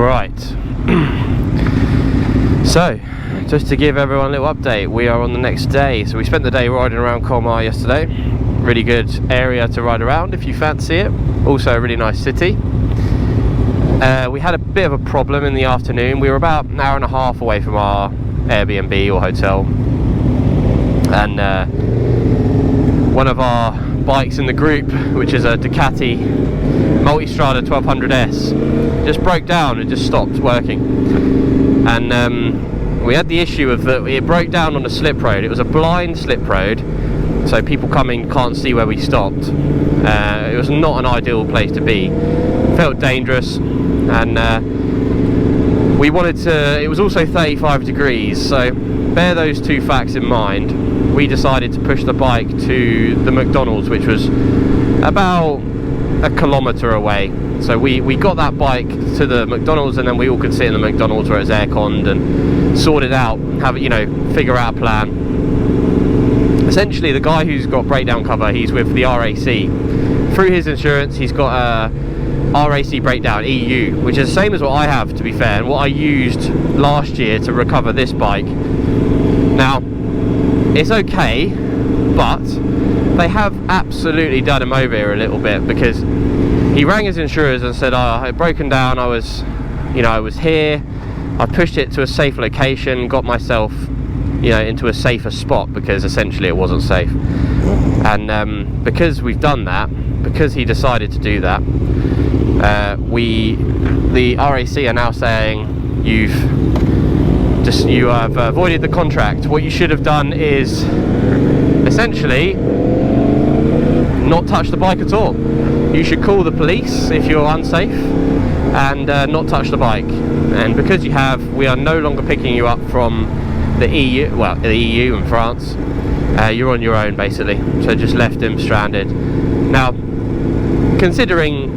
Right. So, just to give everyone a little update, we are on the next day. So we spent the day riding around Colmar yesterday. Really good area to ride around if you fancy it. Also a really nice city. We had a bit of a problem in the afternoon. We were about an hour and a half away from our Airbnb or hotel. And one of our bikes in the group, which is a Ducati Multistrada 1200S, just broke down and just stopped working. And we had the issue of that it broke down on a slip road. It was a blind slip road, so people coming can't see where we stopped. It was not an ideal place to be. Felt dangerous, and we wanted to. It was also 35 degrees, so bear those two facts in mind. We decided to push the bike to the McDonald's, which was about a kilometre away. So we got that bike to the McDonald's, and then we all could sit in the McDonald's where it's air-conned and sort it out, have it, figure out a plan. Essentially, the guy who's got breakdown cover, he's with the RAC. Through his insurance, he's got a RAC breakdown EU, which is the same as what I have, to be fair, and what I used last year to recover this bike. Now, it's okay, but they have absolutely done him over here a little bit, because he rang his insurers and said, oh, it broken down, I was here, I pushed it to a safe location, got myself, into a safer spot, because essentially it wasn't safe. And because we've done that, because he decided to do that, the RAC are now saying you have voided the contract. What you should have done is essentially not touch the bike at all. You should call the police if you're unsafe and not touch the bike. And because you have, we are no longer picking you up from the EU, well, the EU and France. You're on your own, basically. So just left him stranded. Now, considering,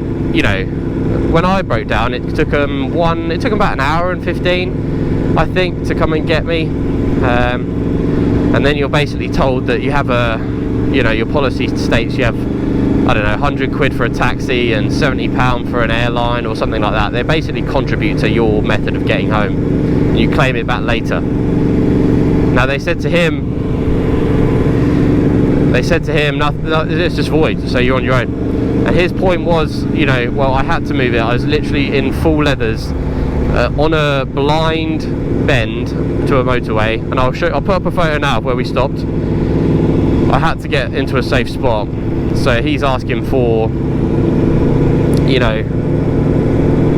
when I broke down, it took them about an hour and 15, I think, to come and get me. And then you're basically told that you have your policy states you have, I don't know, 100 quid for a taxi and £70 for an airline or something like that. They basically contribute to your method of getting home, and you claim it back later. Now they said to him, no, it's just void, so you're on your own. And his point was, well, I had to move it. I was literally in full leathers on a blind bend to a motorway, and I'll put up a photo now of where we stopped. I had to get into a safe spot. So he's asking for,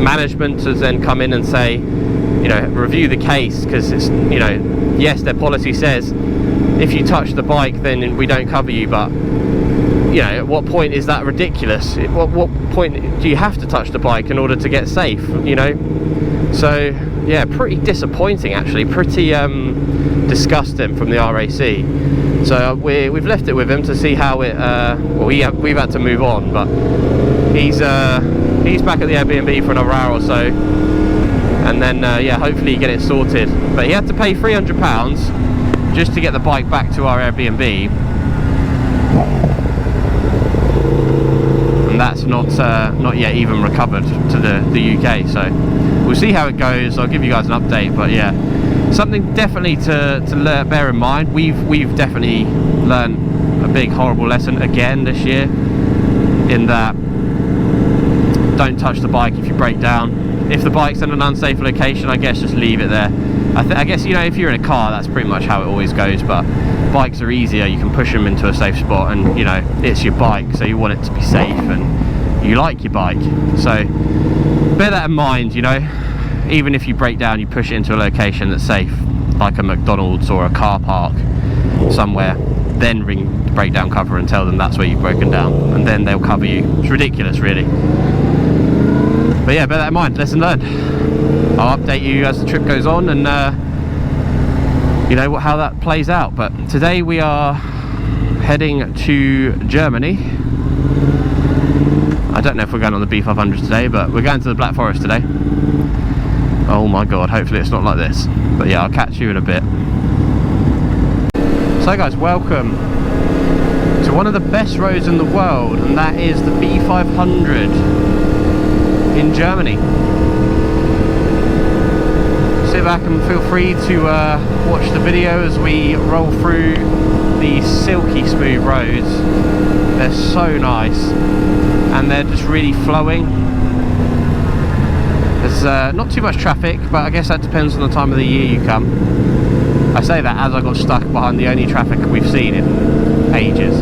management to then come in and say, review the case, because it's, yes, their policy says if you touch the bike then we don't cover you, but at what point is that ridiculous? What point do you have to touch the bike in order to get safe? So yeah, pretty disappointing actually, pretty disgusting from the RAC. So we've left it with him to see how it. We've had to move on, but he's back at the Airbnb for another hour or so, and then hopefully get it sorted. But he had to pay £300 just to get the bike back to our Airbnb, and that's not yet even recovered to the UK. So we'll see how it goes. I'll give you guys an update. But yeah, something definitely to bear in mind. We've definitely learned a big horrible lesson again this year, in that don't touch the bike if you break down. If the bike's in an unsafe location, I guess just leave it there. I guess if you're in a car, that's pretty much how it always goes, but bikes are easier. You can push them into a safe spot, and it's your bike, so you want it to be safe, and you like your bike. So bear that in mind. Even if you break down, you push it into a location that's safe, like a McDonald's or a car park somewhere, then ring the breakdown cover and tell them that's where you've broken down, and then they'll cover you. It's ridiculous, really. But yeah, bear that in mind. Lesson learned. I'll update you as the trip goes on, and how that plays out. But today we are heading to Germany. I don't know if we're going on the B500 today, but we're going to the Black Forest today. Oh my god, hopefully it's not like this. But yeah, I'll catch you in a bit. So guys, welcome to one of the best roads in the world, and that is the B500 in Germany. sit back and feel free to watch the video as we roll through these silky smooth roads. They're so nice, and they're just really flowing. There's not too much traffic, but I guess that depends on the time of the year you come. I say that as I got stuck behind the only traffic we've seen in ages.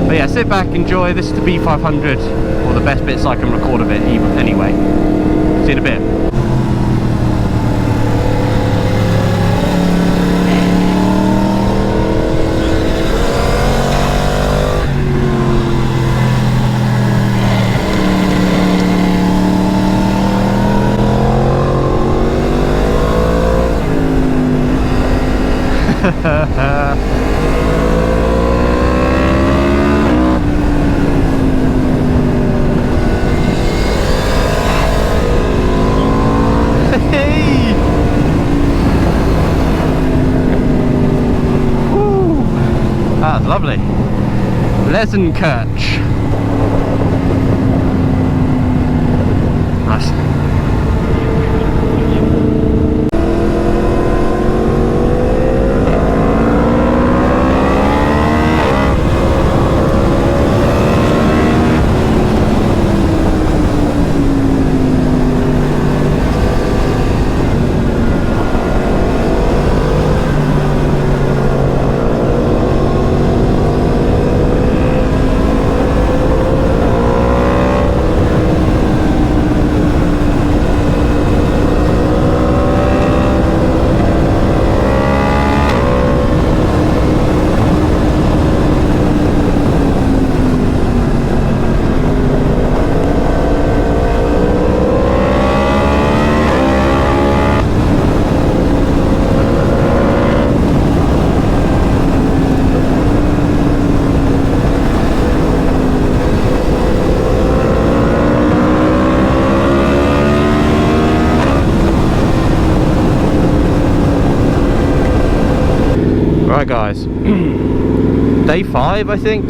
But yeah, sit back, enjoy. This is the B500, or the best bits I can record of it even anyway. See you in a bit. That's lovely. Lesenkirch. Nice. Right guys, day 5 I think,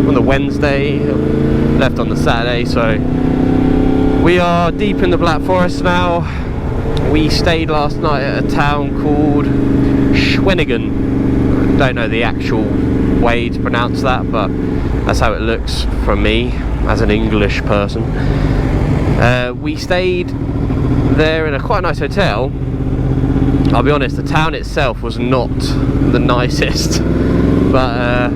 on the Wednesday, left on the Saturday, so we are deep in the Black Forest now. We stayed last night at a town called Schwenningen. Don't know the actual way to pronounce that, but that's how it looks from me as an English person. We stayed there in a quite nice hotel. I'll be honest, the town itself was not the nicest, but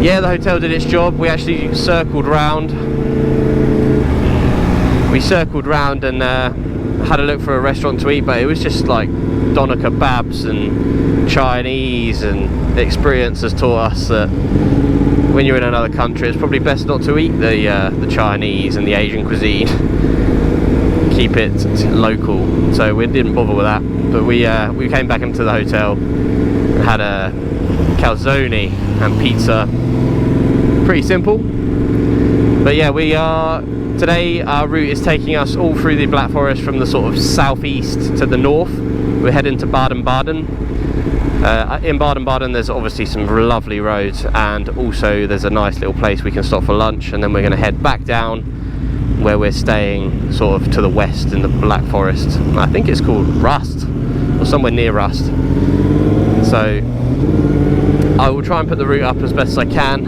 yeah, the hotel did its job. We actually circled round. We circled round and had a look for a restaurant to eat, but it was just like doner kebabs and Chinese, and the experience has taught us that when you're in another country, it's probably best not to eat the Chinese and the Asian cuisine. Keep it local, so we didn't bother with that. But we came back into the hotel and had a calzone and pizza. Pretty simple. But yeah, today our route is taking us all through the Black Forest from the sort of southeast to the north. We're heading to Baden-Baden. In Baden-Baden there's obviously some lovely roads, and also there's a nice little place we can stop for lunch, and then we're going to head back down where we're staying sort of to the west in the Black Forest. I think it's called Rust, or somewhere near Rust. So I will try and put the route up as best as I can.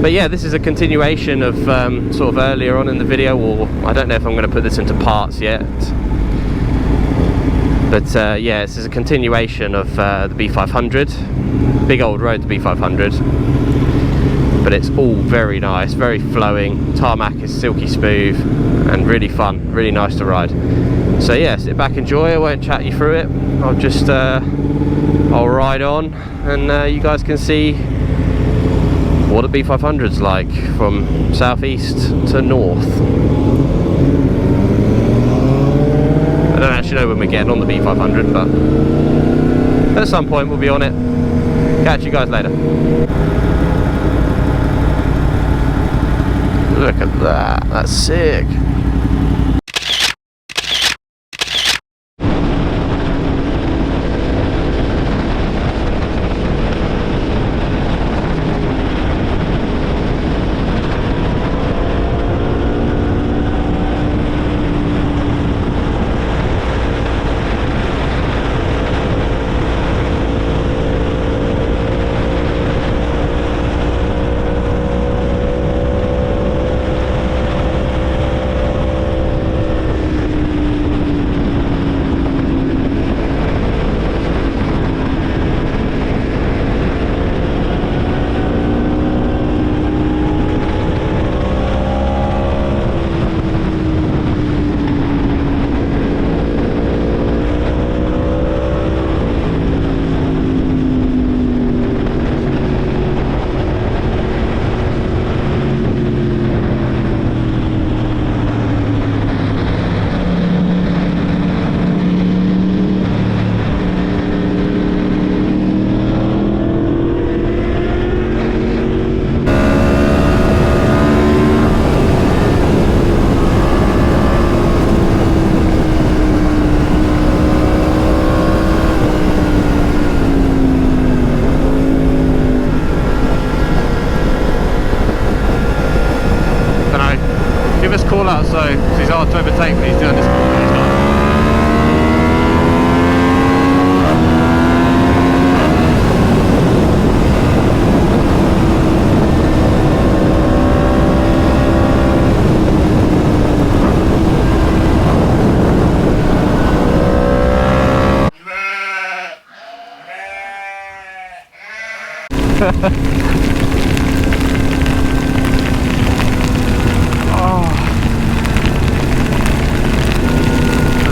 But yeah, this is a continuation of sort of earlier on in the video, or I don't know if I'm going to put this into parts yet. But yeah, this is a continuation of the B500. Big old road, the B500. But it's all very nice, very flowing. Tarmac is silky smooth and really fun, really nice to ride. So yeah, sit back, enjoy. I won't chat you through it. I'll just I'll ride on, and you guys can see what a B500's like from southeast to north. I don't actually know when we're getting on the B500, but at some point we'll be on it. Catch you guys later. Look at that, that's sick. so he's hard to overtake when he's doing this. Oh,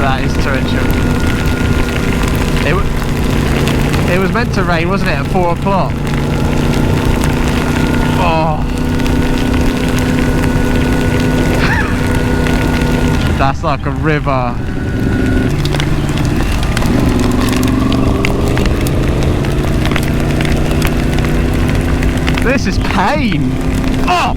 that is torrential. It was meant to rain, wasn't it, at 4 o'clock? Oh, that's like a river. This is pain. Oh!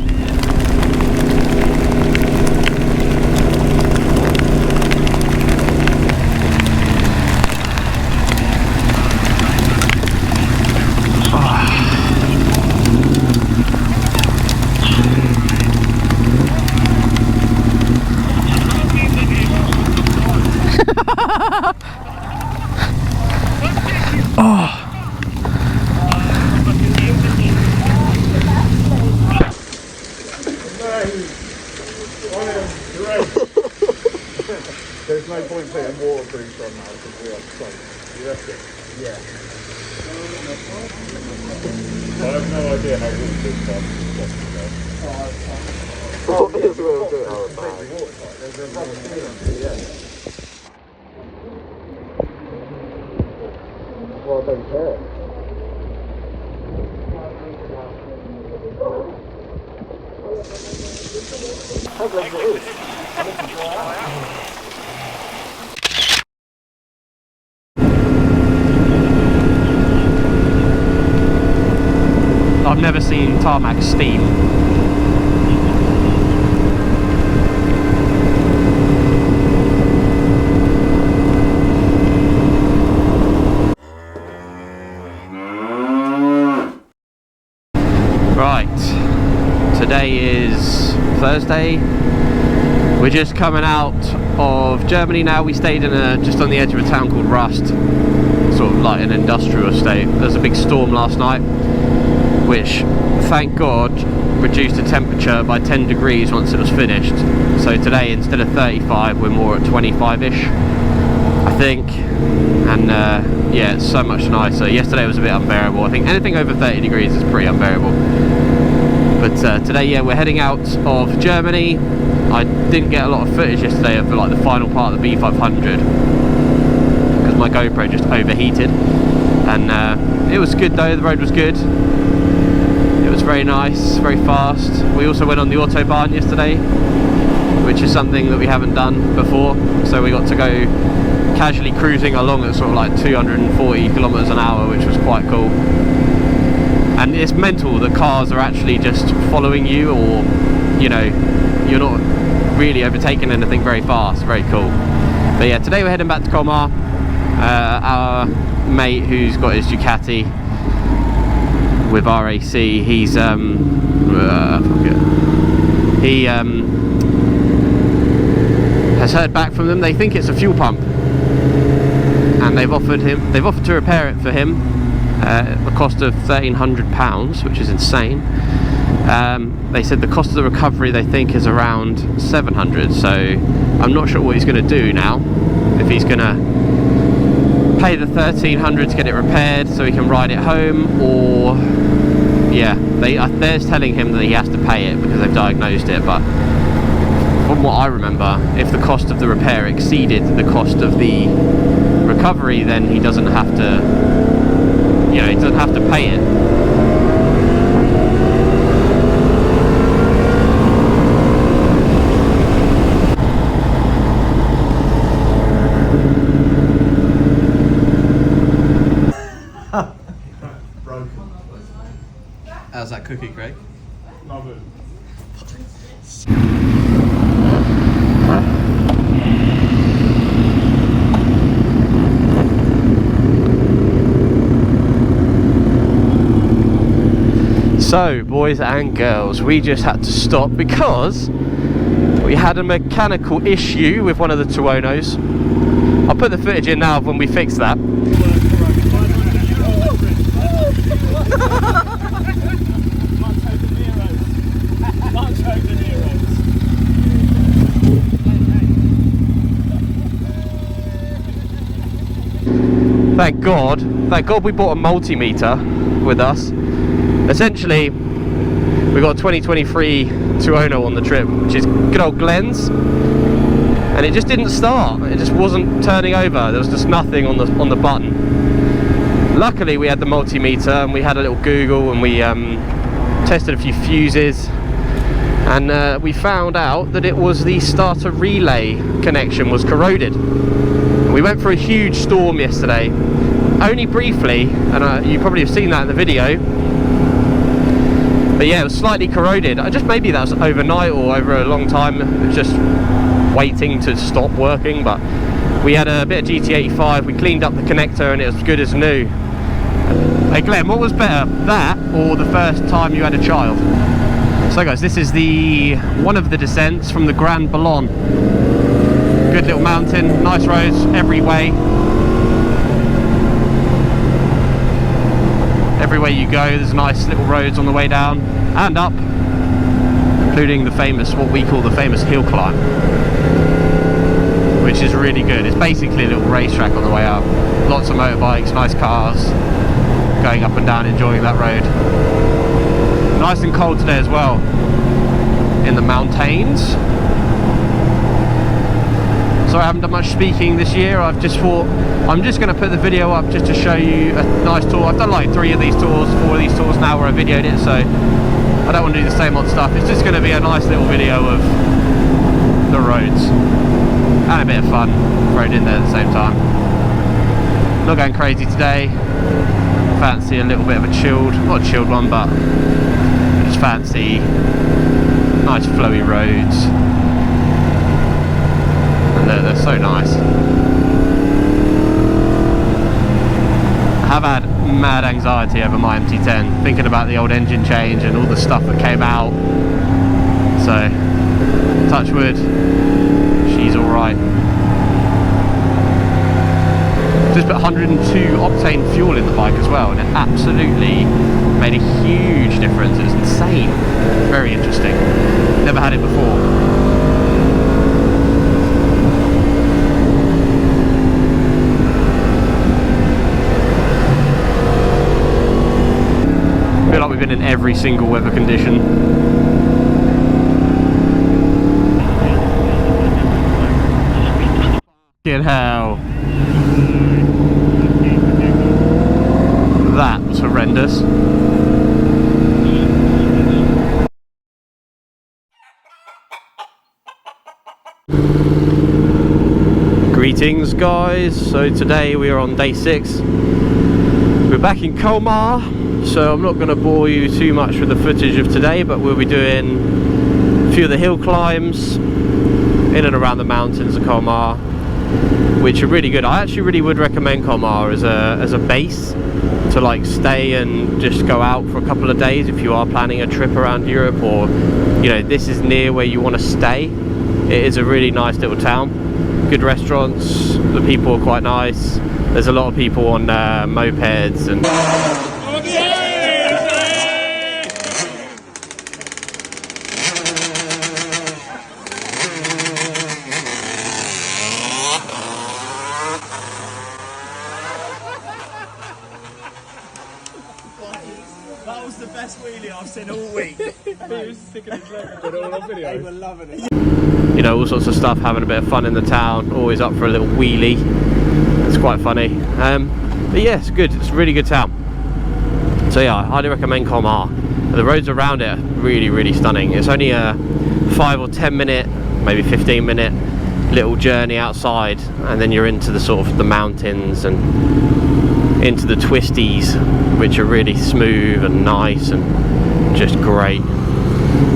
Oh. There's no point putting waterproof on now because we are soaked. You reckon? Yeah. I have no idea how waterproof stuff is supposed to go. Oh, this will do it. Oh, watertight. There's a rubber seal on it, yeah. Well, I don't care. I've never seen tarmac steam. Right, today is Thursday. We're just coming out of Germany now. We stayed in just on the edge of a town called Rust, sort of like an industrial estate. There was a big storm last night, which, thank God, reduced the temperature by 10 degrees once it was finished. So today, instead of 35, we're more at 25-ish, I think. And yeah, it's so much nicer. Yesterday was a bit unbearable. I think anything over 30 degrees is pretty unbearable. But today, yeah, we're heading out of Germany. I didn't get a lot of footage yesterday of like the final part of the B500 because my GoPro just overheated. And it was good though, the road was good. It was very nice, very fast. We also went on the autobahn yesterday, which is something that we haven't done before. So we got to go casually cruising along at sort of like 240 kilometers an hour, which was quite cool. And it's mental that cars are actually just following you, or, you know, you're not really overtaking anything very fast. Very cool. But yeah, today we're heading back to Colmar. Our mate who's got his Ducati with RAC, he's he has heard back from them. They think it's a fuel pump, and they've offered to repair it for him at the cost of £1,300, which is insane. They said the cost of the recovery they think is around 700. So I'm not sure what he's going to do now. If he's going to pay the 1,300 to get it repaired so he can ride it home, or yeah, they're telling him that he has to pay it because they've diagnosed it. But from what I remember, if the cost of the repair exceeded the cost of the recovery, then he doesn't have to, you know, he doesn't have to pay it. How's that cookie, Craig? Love it. So, boys and girls, we just had to stop because We had a mechanical issue with one of the Tuonos. I'll put the footage in now of when we fixed that. Thank God we bought a multimeter with us. Essentially, we got a 2023 Tuono on the trip, which is good old Glenn's, and it just didn't start. It just wasn't turning over. There was just nothing on the button. Luckily, we had the multimeter, and we had a little Google, and we tested a few fuses, and we found out that it was the starter relay connection was corroded. We went for a huge storm yesterday, only briefly, and you probably have seen that in the video. But yeah, it was slightly corroded. Just maybe that was overnight or over a long time. It was just waiting to stop working. But we had a bit of GT85. We cleaned up the connector and it was good as new. Hey Glenn, what was better, that or the first time you had a child? So guys, this is one of the descents from the Grand Ballon. Good little mountain, nice roads every way. Everywhere you go, there's nice little roads on the way down and up, including the famous, what we call the famous hill climb, which is really good. It's basically a little racetrack on the way up. Lots of motorbikes, nice cars, going up and down, enjoying that road. Nice and cold today as well, in the mountains. Sorry, I haven't done much speaking this year. I've just thought I'm just going to put the video up just to show you a nice tour. I've done like 3 of these tours, 4 of these tours now where I videoed it, so I don't want to do the same old stuff. It's just going to be a nice little video of the roads and a bit of fun thrown in there at the same time. Not going crazy today. Fancy a little bit of a chilled, not a chilled one, but just fancy nice flowy roads. They're so nice. I have had mad anxiety over my MT10, thinking about the old engine change and all the stuff that came out. So, touch wood, she's alright. Just put 102 octane fuel in the bike as well, and it absolutely made a huge difference. It was insane. Very interesting. Never had it before. I feel like we've been in every single weather condition. Fucking hell. That was horrendous. Greetings guys, so today we are on day 6. We're back in Colmar, so I'm not going to bore you too much with the footage of today, but we'll be doing a few of the hill climbs in and around the mountains of Colmar, which are really good. I actually really would recommend Colmar as a base to like stay and just go out for a couple of days if you are planning a trip around Europe, or you know, this is near where you want to stay. It is a really nice little town. Good restaurants, the people are quite nice. There's a lot of people on mopeds and that was the best wheelie I've seen all week. He was sticking his leg. Got it all on video. They were loving it. you know, all sorts of stuff, having a bit of fun in the town, always up for a little wheelie. It's quite funny. But yeah, it's good. It's a really good town. So yeah, I highly recommend Colmar. The roads around it are really, really stunning. It's only a 5 or 10 minute, maybe 15 minute little journey outside, and then you're into the sort of the mountains and into the twisties, which are really smooth and nice and just great.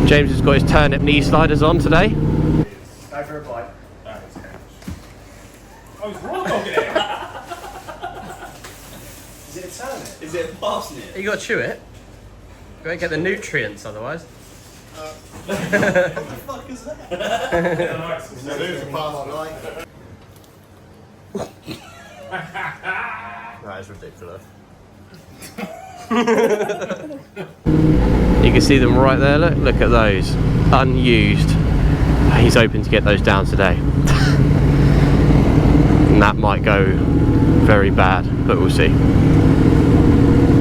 James has got his turnip knee sliders on today. Go for a bite. I was wrong on it. Is it a turnip? Is it a parsnip? You got to chew it. You won't get the nutrients otherwise. What the fuck is that? That is ridiculous. You can see them right there, look at those, unused. He's hoping to get those down today. And that might go very bad, but we'll see.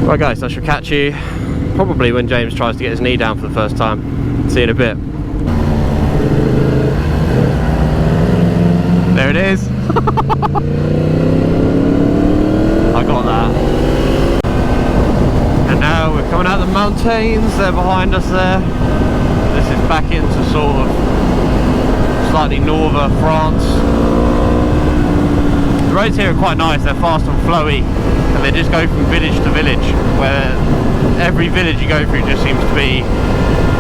Right guys, I shall catch you probably when James tries to get his knee down for the first time. See you in a bit. There it is. I got that. And now we're coming out of the mountains, they're behind us there. This is back into sort of slightly northern France. The roads here are quite nice, they're fast and flowy, and they just go from village to village, where every village you go through just seems to be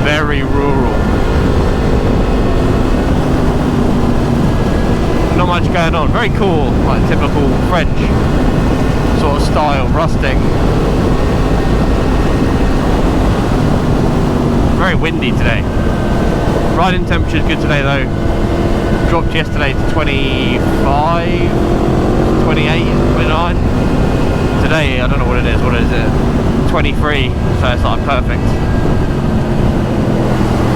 very rural. Not much going on, very cool, like typical French sort of style, rustic. Very windy today. Riding temperature is good today though. Dropped yesterday to 25, 28, 29. Today, I don't know what it is, 23, so it's like perfect.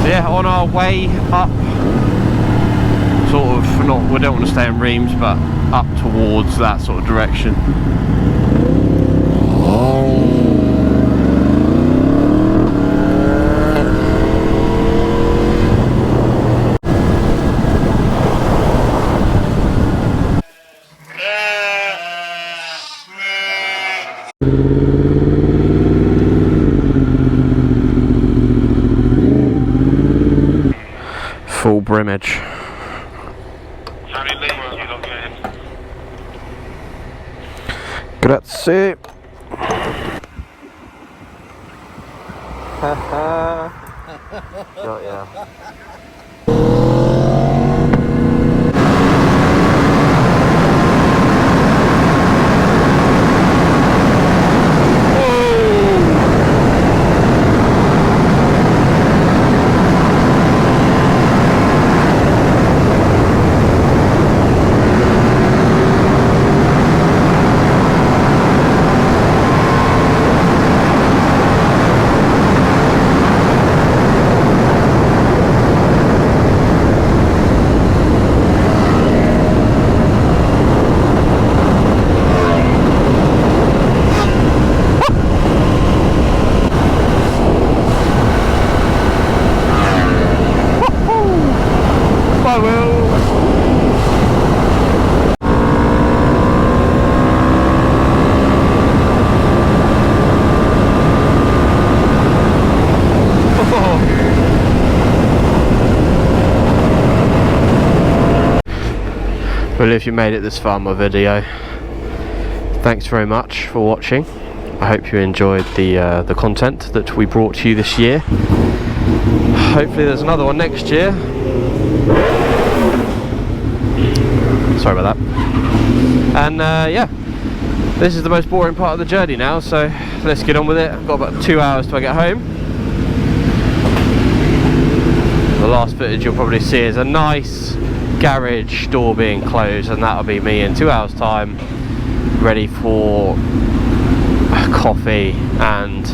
So yeah, on our way up, sort of, we don't want to stay in Reims, but up towards that sort of direction. Full brimage. Grazie. Got ya. Well, if you made it this far in my video, thanks very much for watching. I hope you enjoyed the content that we brought to you this year. Hopefully there's another one next year. Sorry about that. And yeah, this is the most boring part of the journey now, so let's get on with it. I've got about 2 hours till I get home. The last footage you'll probably see is a nice garage door being closed, and that'll be me in 2 hours time, ready for coffee and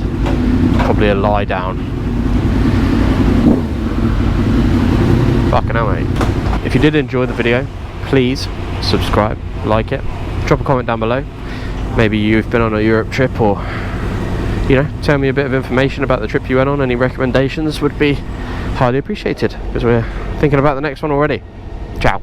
probably a lie down. Fucking hell, mate. If you did enjoy the video, please subscribe, like it, drop a comment down below. Maybe you've been on a Europe trip, or you know, tell me a bit of information about the trip you went on. Any recommendations would be highly appreciated, because we're thinking about the next one already. Ciao.